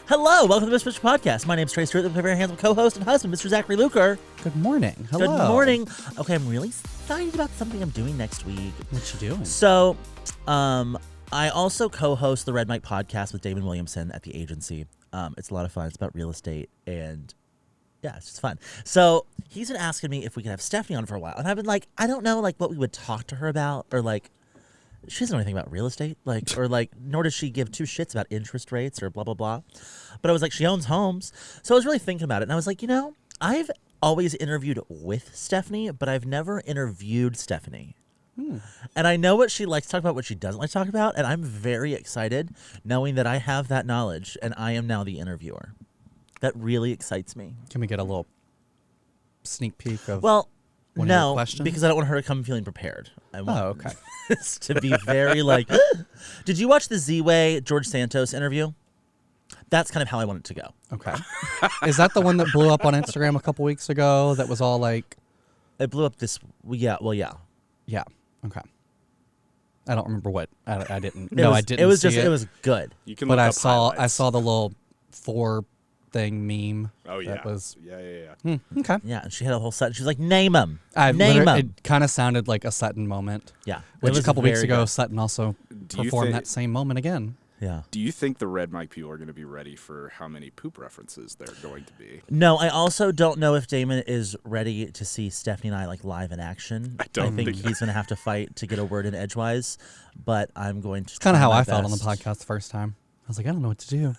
Hello, welcome to the Mr. Podcast. My name is Trey Stewart, the very handsome co-host and husband, Mr. Zach Luker. Good morning. Hello. Good morning. Okay, I'm really excited about something I'm doing next week. What you doing? So, I also co-host the Red Mike Podcast with Damon Williamson at the agency. It's a lot of fun. It's about real estate, and yeah, it's just fun. So he's been asking me if we could have Stephanie on for a while, and I've been like, I don't know, like what we would talk to her about, or like. She doesn't know anything about real estate, nor does she give two shits about interest rates or blah, blah, blah. But I was like, she owns homes. So I was really thinking about it. And I was like, I've always interviewed with Stephanie, but I've never interviewed Stephanie. And I know what she likes to talk about, what she doesn't like to talk about. And I'm very excited knowing that I have that knowledge and I am now the interviewer. That really excites me. Can we get a little sneak peek of Well, one of your no, questions? because I don't want her to come feeling prepared. I want okay. this to be very like. Did you watch the Z-Way George Santos interview? That's kind of how I want it to go. Okay. Is that the one that blew up on Instagram a couple weeks ago that was all like... It blew up this... Yeah, well, yeah. Yeah, okay. I don't remember what. I didn't. I didn't It was see just... It was good. You can but look I up saw highlights. the little 4 thing meme. Oh, yeah. That was... Yeah. Okay. Yeah, and she had a whole set. She was like, name them. Name It them. kind of sounded like a Sutton moment. Yeah. Which It a was couple weeks very ago, good. Sutton also Do you performed think- that same moment again. Yeah. Do you think the Red Mike people are going to be ready for how many poop references they're going to be? No, I also don't know if Damon is ready to see Stephanie and I like live in action. I don't think think he's going to have to fight to get a word in edgewise, but I'm going to. It's kind of try how my I felt on the best. podcast the first time. I was like, I don't know what to do.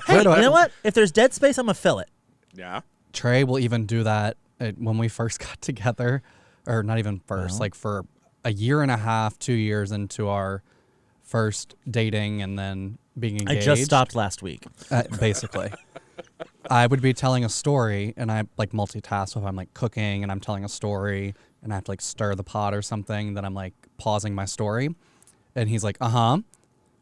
Hey, you know what? If there's dead space, I'm going to fill it. Yeah. Trey will even do that when we first got together, or not even first, Well. like for a year and a half, 2 years into our first dating and then being engaged. I just stopped last week. Basically. I would be telling a story, and I like multitask. So if I'm like cooking and I'm telling a story and I have to like stir the pot or something, then I'm like pausing my story. And he's like,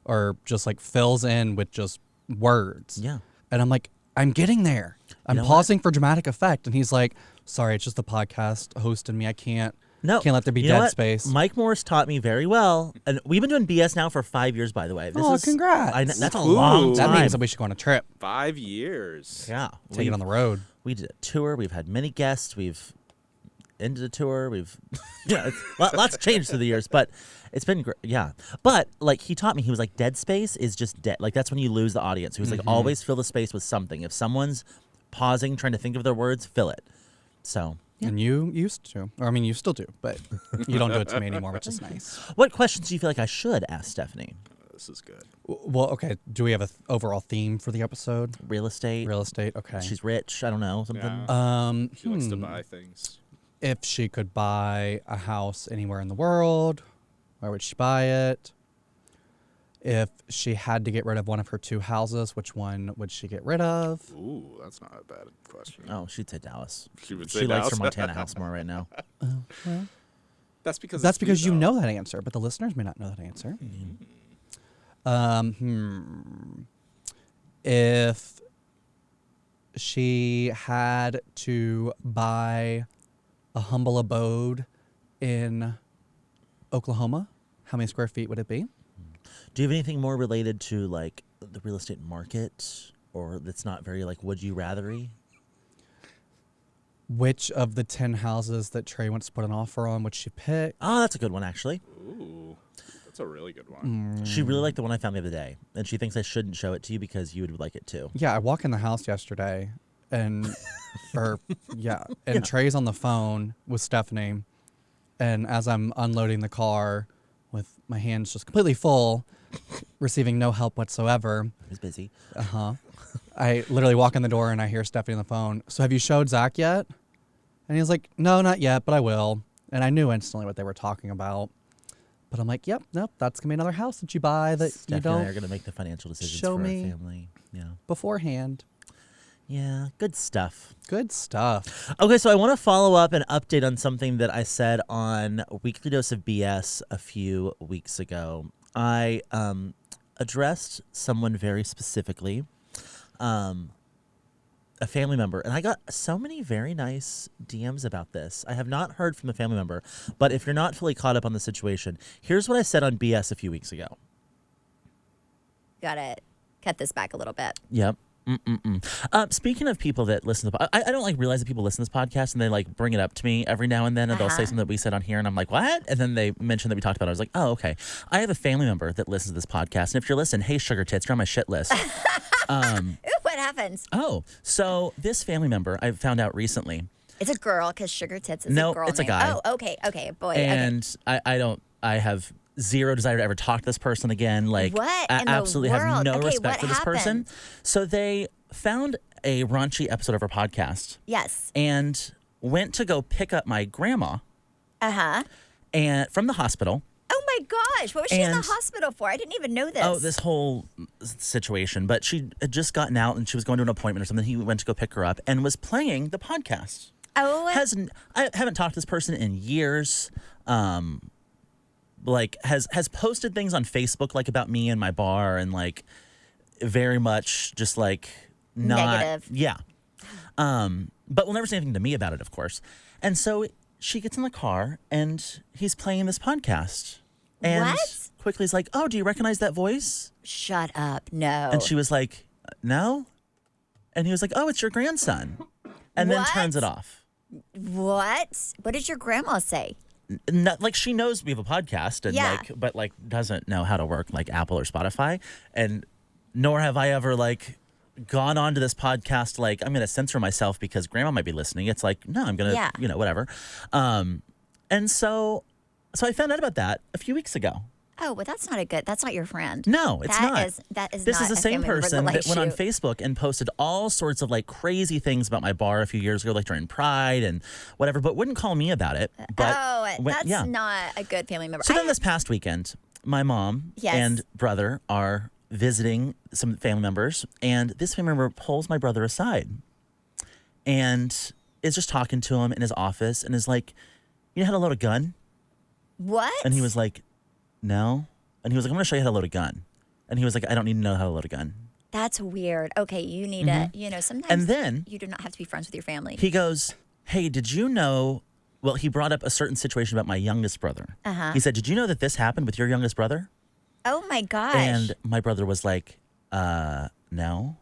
or just like fills in with just words. Yeah. And I'm like, I'm getting there. I'm know pausing for dramatic effect. And he's like, sorry, it's just the podcast hosting me. I can't let there be You know dead what? space. Mike Morris taught me very well. And we've been doing BS now for 5 years, by the way. Congrats. That's a Ooh. long That time. means that we should go on a trip. 5 years. Yeah. Take it on the road. We did a tour. We've had many guests. We've ended a tour. Lots changed through the years, but it's been great. Yeah. But like he taught me, he was like, dead space is just dead. Like that's when you lose the audience. He was like, always fill the space with something. If someone's pausing, trying to think of their words, fill it. So. Yeah. And you used to. Or I mean, you still do, but you don't do it to me anymore, which is nice. What questions do you feel like I should ask Stephanie? This is good. Well, okay. Do we have an overall theme for the episode? Real estate. Real estate, okay. She's rich. I don't know. Something. Yeah. She likes to buy things. If she could buy a house anywhere in the world, where would she buy it? If she had to get rid of one of her 2 houses, which one would she get rid of? Ooh, that's not a bad question. Oh, she'd say Dallas. She would say She likes Dallas. her Montana house more right now. That's because That's it's me, because you though. know that answer, but the listeners may not know that answer. If she had to buy a humble abode in Oklahoma, how many square feet would it be? Do you have anything more related to like the real estate market, or that's not very like would you rathery? Which of the 10 houses that Trey wants to put an offer on would she pick? Oh, that's a good one actually. Ooh, that's a really good one. She really liked the one I found the other day, and she thinks I shouldn't show it to you because you would like it too. Yeah, I walk in the house yesterday, and Trey's on the phone with Stephanie, and as I'm unloading the car with my hands just completely full, receiving no help whatsoever. He's busy. I literally walk in the door and I hear Stephanie on the phone. So have you showed Zach yet? And he was like, no, not yet, but I will. And I knew instantly what they were talking about. But I'm like, yep, nope, that's going to be another house that you buy that Stephanie you don't and I are going to make the financial decisions show for me. our family. Yeah. beforehand. Yeah, good stuff. Good stuff. Okay, so I want to follow up and update on something that I said on Weekly Dose of BS a few weeks ago. I addressed someone very specifically, a family member, and I got so many very nice DMs about this. I have not heard from the family member, but if you're not fully caught up on the situation, here's what I said on BS a few weeks ago. Got it. cut this back a little bit. Yep. Speaking of people that listen to I don't like realize that people listen to this podcast and they like bring it up to me every now and then and they'll say something that we said on here and I'm like, what? And then they mention that we talked about it. I was like, oh, okay. I have a family member that listens to this podcast, and if you're listening, hey, sugar tits, you're on my shit list. Ooh, what happens? Oh, so this family member I found out recently. It's a girl because Sugar Tits is No, a girl it's a name. guy. Oh, okay, boy. And I have zero desire to ever talk to this person again. Like, What I in the absolutely have world? no Okay, respect what for this person. happened? So they found a raunchy episode of our podcast Yes. and went to go pick up my grandma Uh-huh. and from the hospital. Oh my gosh, what was she in the And- hospital for? I didn't even know this. Oh, this whole situation. But she had just gotten out and she was going to an appointment or something. He went to go pick her up and was playing the podcast. Oh. I haven't talked to this person in years. Like has posted things on Facebook like about me and my bar and like very much just like not Negative. Yeah. But will never say anything to me about it, of course. And so she gets in the car and he's playing this podcast. And What? quickly he's like, "Oh, do you recognize that voice?" Shut up. No. And she was like, "No." And he was like, "Oh, it's your grandson." And then What? turns it off. What? What did your grandma say? Not, like she knows we have a podcast and Yeah. like but like doesn't know how to work like Apple or Spotify, and nor have I ever like gone on to this podcast like I'm gonna censor myself because grandma might be listening. It's like, no, I'm gonna Yeah. whatever. And so I found out about that a few weeks ago. Oh, well, that's not your friend. No, it's not. That is This not is the a same family member person that likes went on you. Facebook and posted all sorts of like crazy things about my bar a few years ago, like during Pride and whatever, but wouldn't call me about it. But That's yeah. not a good family member. So then this past weekend, my mom Yes. and brother are visiting some family members, and this family member pulls my brother aside and is just talking to him in his office and is like, "You know how to load a gun?" What? And he was like, "No." And he was like, "I'm going to show you how to load a gun." And he was like, "I don't need to know how to load a gun." That's weird. Okay, you need to, sometimes And then you do not have to be friends with your family. he goes, "Hey, did you know?" Well, he brought up a certain situation about my youngest brother. Uh-huh. He said, "Did you know that this happened with your youngest brother?" Oh my gosh. And my brother was like, no.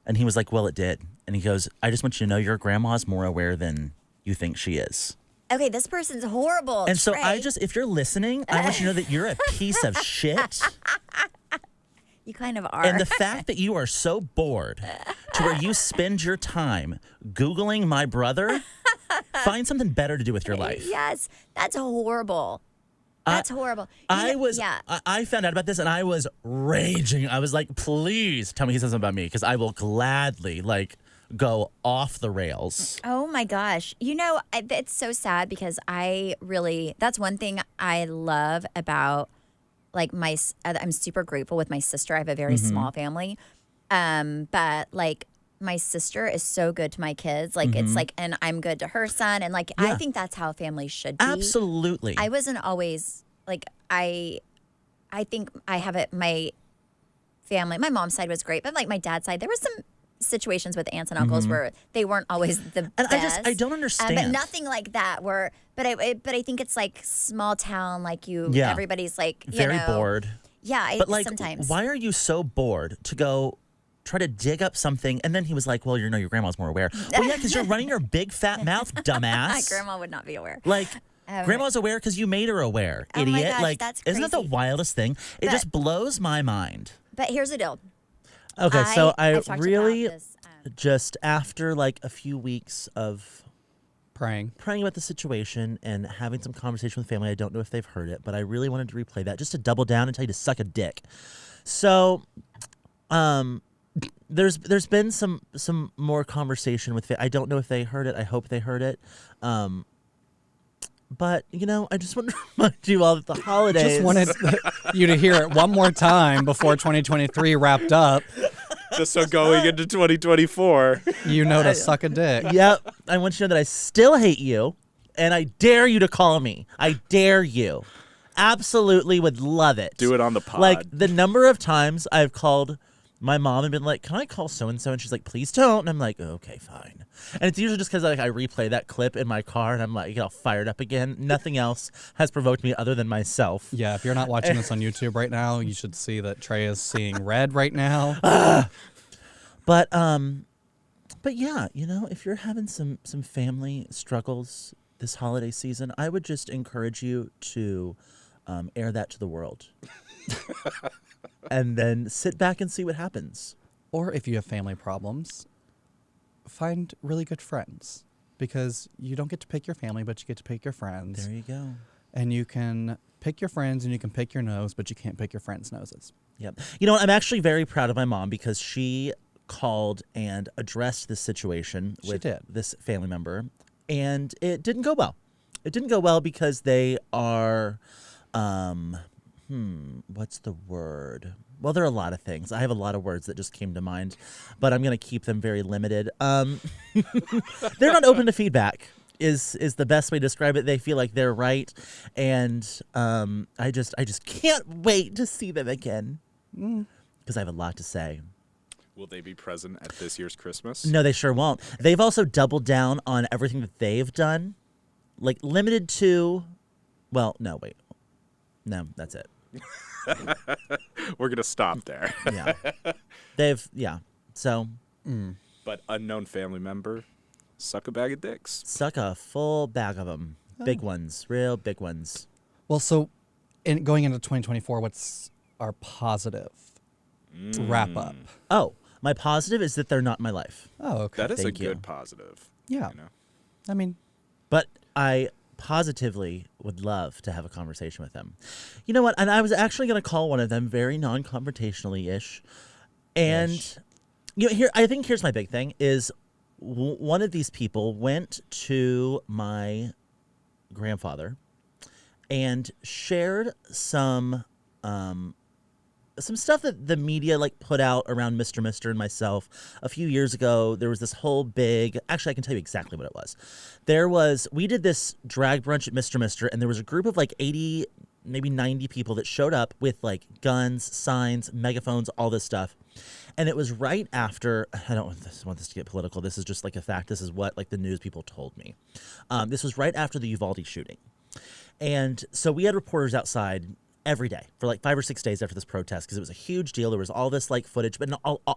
And he was like, "Well, it did." And he goes, "I just want you to know your grandma's more aware than you think she is." Okay, this person's horrible. And so Trey. if you're listening, I want you to know that you're a piece of shit. You kind of are. And the fact that you are so bored to where you spend your time Googling my brother, find something better to do with your life. Yes, that's horrible. That's horrible. I found out about this and I was raging. I was like, "Please tell me he says something about me because I will gladly like go off the rails." Oh my gosh. It's so sad because that's one thing I love about like I'm super grateful with my sister. I have a very small family. But like my sister is so good to my kids. Like it's like, and I'm good to her son. And like, I Yeah. think that's how families should be. Absolutely. I wasn't always like, I think I have it, my family, my mom's side was great, but like my dad's side, there was some situations with aunts and uncles where they weren't always the and best. I don't understand. But nothing like that. But I think it's like small town, like Yeah. everybody's like Very bored. Yeah, But like, sometimes. why are you so bored to go try to dig up something? And then he was like, "Well, your grandma's more aware." Well, yeah, because you're running your big fat mouth, dumbass. Grandma would not be aware. Like, grandma's aware because you made her aware, Oh my idiot. gosh, like, that's isn't that the crazy. wildest thing? It just blows my mind. But here's the deal. Okay, so I I've talked really about this, just after like a few weeks of Praying. praying about the situation and having some conversation with family. I don't know if they've heard it, but I really wanted to replay that just to double down and tell you to suck a dick. So, there's been some more conversation with. I don't know if they heard it. I hope they heard it. But I just want to remind you all that the holidays. Just wanted you to hear it one more time before 2023 wrapped up. Just so going into 2024. You know to suck a dick. Yep. I want you to know that I still hate you, and I dare you to call me. I dare you. Absolutely would love it. Do it on the pod. Like the number of times I've called my mom had been like, "Can I call so and so?" And she's like, "Please don't." And I'm like, "Okay, fine." And it's usually just because like I replay that clip in my car and I'm like, get all fired up again. Nothing else has provoked me other than myself. Yeah, if you're not watching this on YouTube right now, you should see that Trey is seeing red right now. But yeah, you know, if you're having some family struggles this holiday season, I would just encourage you to air that to the world. And then sit back and see what happens. Or if you have family problems, find really good friends, because you don't get to pick your family, but you get to pick your friends. There you go. And you can pick your friends and you can pick your nose, but you can't pick your friends' noses. Yep. You know what? I'm actually very proud of my mom because she called and addressed this situation with this family member, and it didn't go well. It didn't go well because they are, what's the word? Well, there are a lot of things. I have a lot of words that just came to mind, but I'm going to keep them very limited. They're not open to feedback is the best way to describe it. They feel like they're right, and I just can't wait to see them again because I have a lot to say. Will they be present at this year's Christmas? No, they sure won't. They've also doubled down on everything that they've done, like limited to, well, no, wait. No, that's it. We're going to stop there. Yeah. So. But unknown family member, suck a bag of dicks. Suck a full bag of them. Big ones. Real big ones. Well, so going into 2024, what's our positive wrap up? Oh, my positive is that they're not in my life. Oh, okay. That is Thank a you. good positive. Yeah. You know? I mean, But I positively would love to have a conversation with them. You know what? And I was actually going to call one of them very non-confrontationally-ish. And you know, I think here's my big thing is one of these people went to my grandfather and shared some stuff that the media like put out around Mr. and myself a few years ago. There was this whole big, actually I can tell you exactly what it was. We did this drag brunch at Mr. and there was a group of like 80, maybe 90 people that showed up with like guns, signs, megaphones, all this stuff. And it was right after, I don't want this to get political. This is just like a fact. This is what like the news people told me. This was right after the Uvalde shooting. And so we had reporters outside every day for like 5 or 6 days after this protest because it was a huge deal. There was all this like footage, but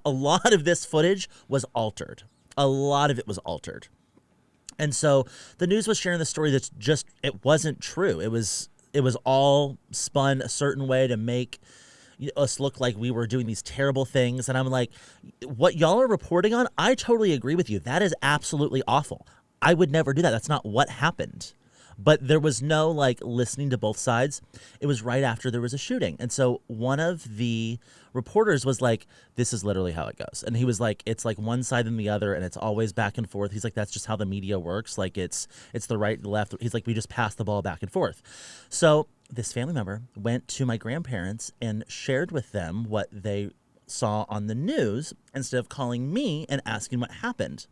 a lot of this footage was altered. A lot of it was altered. And so the news was sharing the story that's just, it wasn't true. It was all spun a certain way to make us look like we were doing these terrible things. And I'm like, what y'all are reporting on, I totally agree with you. That is absolutely awful. I would never do that. That's not what happened. But there was no like listening to both sides. It was right after there was a shooting. And so one of the reporters was like, this is literally how it goes. And he was like, it's like one side and the other and it's always back and forth. He's like, that's just how the media works. Like it's the right, the left. He's like, we just pass the ball back and forth. So this family member went to my grandparents and shared with them what they saw on the news instead of calling me and asking what happened.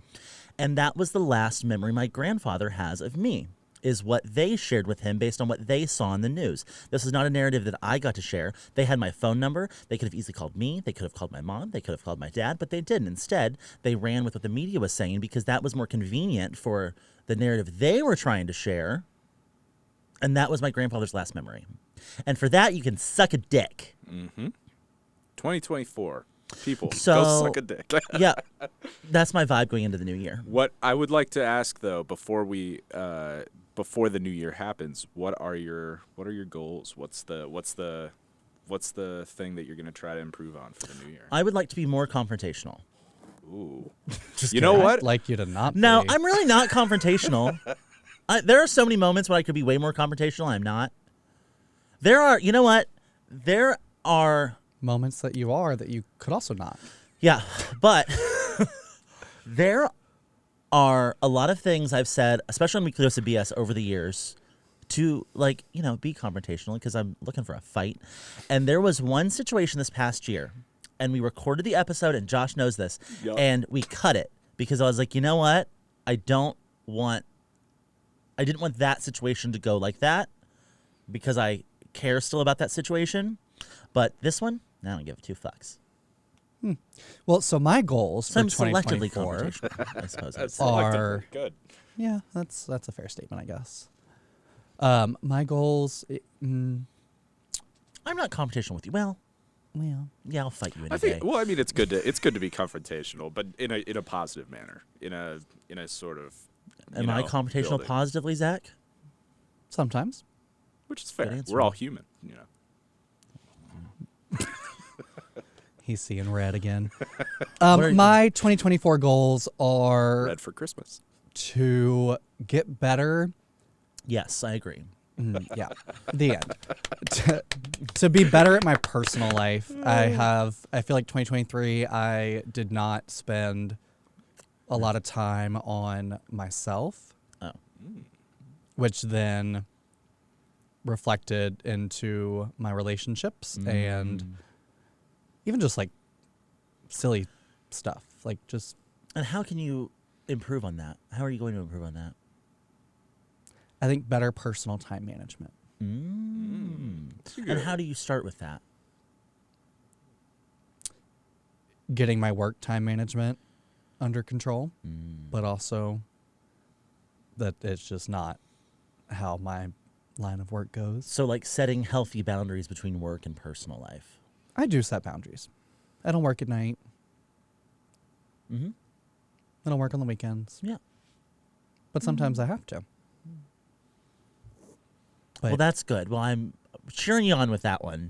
And that was the last memory my grandfather has of me, is what they shared with him based on what they saw in the news. This is not a narrative that I got to share. They had my phone number. They could have easily called me. They could have called my mom. They could have called my dad, but they didn't. Instead, they ran with what the media was saying because that was more convenient for the narrative they were trying to share. And that was my grandfather's last memory. And for that, you can suck a dick. 2024. People, So- go suck a dick. Yeah, that's my vibe going into the new year. What I would like to ask though, before the new year happens, what are your goals? What's the thing that you're going to try to improve on for the new year? I would like to be more confrontational. Ooh. Just You know kidding. what? I'd like you to not No, be. I'm really not confrontational. There are so many moments when I could be way more confrontational. I'm not. There are, you know what? There are, moments that you could also not. yeah, but there are a lot of things I've said, especially on Weekly Dose of BS over the years, to like, you know, be confrontational because I'm looking for a fight. And there was one situation this past year, and we recorded the episode, and Josh knows this, Yup. and we cut it because I was like, you know what? I didn't want that situation to go like that because I care still about that situation. But this one, I don't give two fucks. Well, so my goals So for I'm selectively 2024 confrontational, I suppose. That's Are- selectively good. Yeah, that's a fair statement, I guess. My goals, I'm not confrontational with you. Well, well, yeah, I'll fight you any I day. think. Well, I mean, it's good to be confrontational, but in a positive manner, in a sort of. Am I confrontational building, positively, Zach? sometimes. which is fair. answer. We're all human, He's seeing red again. are you- My 2024 goals are Red for Christmas. to get better. Yes, I agree. Yeah, the end. To be better at my personal life. I feel like 2023, I did not spend a lot of time on myself, Oh. which then reflected into my relationships and even just like silly stuff. Like just, And how can you improve on that? How are you going to improve on that? I think, better personal time management. And how do you start with that? Getting my work time management under control, but also that it's just not how my line of work goes. So, like setting healthy boundaries between work and personal life. I do set boundaries. I don't work at night. Mm-hmm. I don't work on the weekends. Yeah. But sometimes I have to. But Well, that's good. Well, I'm cheering you on with that one.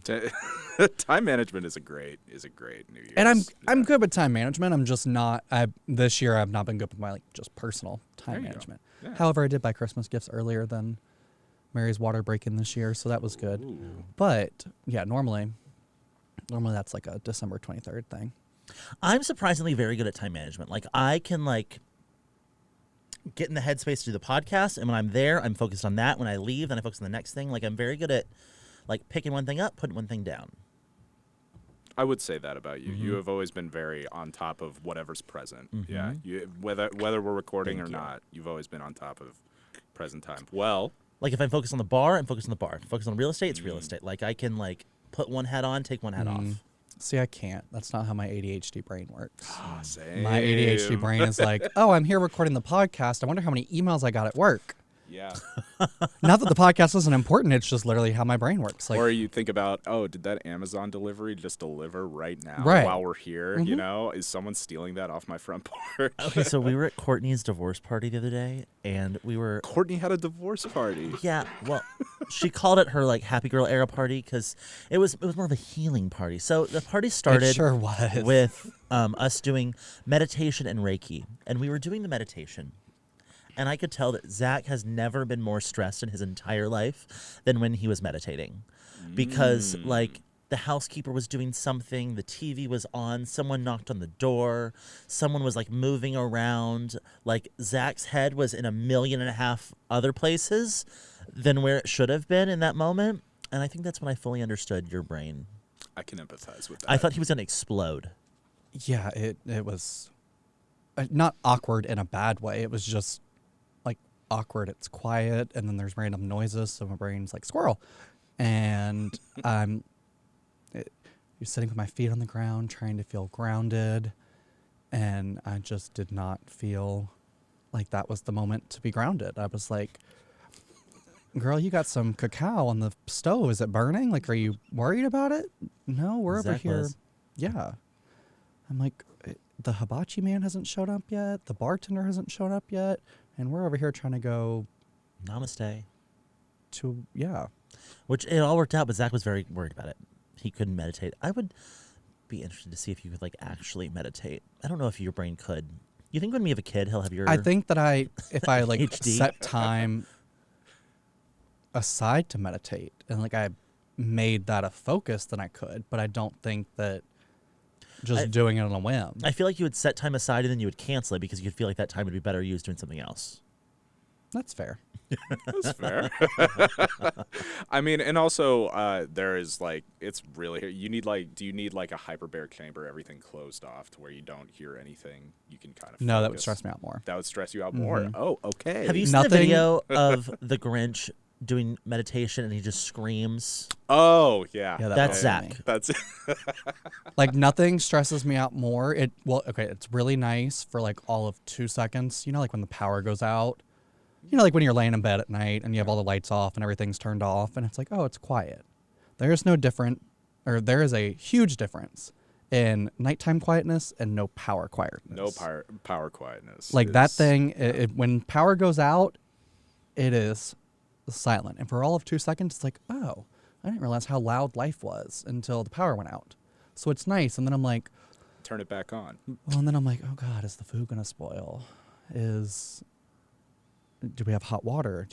Time management is a great New Year's. and I'm good with time management. I'm just not. This year I've not been good with my just personal time There you go. management. Yeah. However, I did buy Christmas gifts earlier than Mary's water break-in this year, so that was good. Ooh. But yeah, normally that's like a December 23rd thing. I'm surprisingly very good at time management. Like I can get in the headspace to do the podcast, and when I'm there, I'm focused on that. When I leave, then I focus on the next thing. Like I'm very good at picking one thing up, putting one thing down. I would say that about you. You have always been very on top of whatever's present. Yeah, whether we're recording Thank or you. not, you've always been on top of present time. Well, Like if I'm focused on the bar, I'm focused on the bar. If I'm focused on real estate, it's real estate. Like I can put one hat on, take one hat off. See, I can't. That's not how my ADHD brain works. same. My ADHD brain is like, oh, I'm here recording the podcast. I wonder how many emails I got at work. Yeah. Not that the podcast isn't important. It's just literally how my brain works. Like, Or you think about, oh, did that Amazon delivery just deliver right now Right. while we're here? You know, is someone stealing that off my front porch? Okay, so we were at Courtney's divorce party the other day, and we were Courtney had a divorce party. yeah. Well, she called it her happy girl era party because it was more of a healing party. So the party started sure was. with us doing meditation and Reiki, and we were doing the meditation. And I could tell that Zach has never been more stressed in his entire life than when he was meditating. Because, the housekeeper was doing something, the TV was on, someone knocked on the door, someone was, moving around. Zach's head was in 1.5 million other places than where it should have been in that moment. And I think that's when I fully understood your brain. I can empathize with that. I thought he was going to explode. yeah, it was not awkward in a bad way. It was just awkward. It's quiet, and then there's random noises, so my brain's like squirrel. And you're sitting with my feet on the ground, trying to feel grounded, and I just did not feel like that was the moment to be grounded. I was like, girl, you got some cacao on the stove. Is it burning? Are you worried about it? No, we're over Zach here. was. Yeah. I'm like, the hibachi man hasn't showed up yet. The bartender hasn't shown up yet. And we're over here trying to go Namaste. to, yeah. Which it all worked out, but Zach was very worried about it. He couldn't meditate. I would be interested to see if you could actually meditate. I don't know if your brain could. You think when we have a kid, he'll have your I think that if I HD. set time aside to meditate and I made that a focus, then I could. But I don't think that just doing it on a whim. I feel like you would set time aside and then you would cancel it because you'd feel like that time would be better used doing something else. That's fair. That's fair. I mean, and also there is it's really you need do you need a hyperbaric chamber, everything closed off to where you don't hear anything? You can kind of No, that would focus. stress me out more. That would stress you out more. Oh, okay. Have you seen the Nothing- video of the Grinch doing meditation and he just screams. Oh yeah, Yeah, That's bothers me. Zach. that's Like nothing stresses me out more. It's really nice for like all of 2 seconds. You know, like when the power goes out. You know, like when you're laying in bed at night and you have all the lights off and everything's turned off and it's like, oh, it's quiet. There is a huge difference in nighttime quietness and no power quietness. no power quietness. Like that is- thing, when power goes out, it is silent. And for all of 2 seconds, it's like, oh, I didn't realize how loud life was until the power went out. So it's nice. And then I'm like, Turn it back on. well, and then I'm like, oh God, is the food going to spoil? Do we have hot water?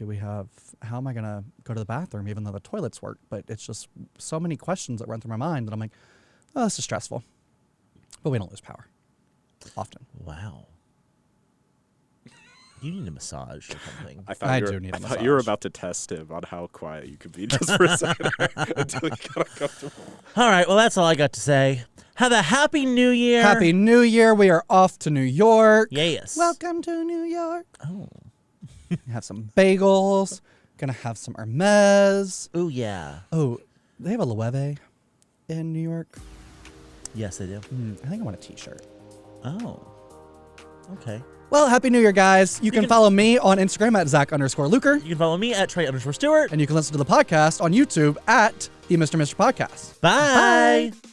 How am I going to go to the bathroom even though the toilets work? But it's just so many questions that run through my mind that I'm like, oh, this is stressful. But we don't lose power often. Wow. You need a massage or something. I you were, do need a I thought you were massage. about to test him on how quiet you could be just for a second until he got uncomfortable. All right, well, that's all I got to say. Have a happy new year. Happy New Year. We are off to New York. Yes. Welcome to New York. Oh. Have some bagels. Gonna have some Hermes. Ooh, yeah. Oh, they have a Loewe in New York. Yes, they do. I think I want a t-shirt. Oh. Okay. Well, Happy New Year, guys. You can follow me on Instagram at Zach_Luker. You can follow me at Trey_Stewart. And you can listen to the podcast on YouTube at the Mr. Podcast. Bye. Bye.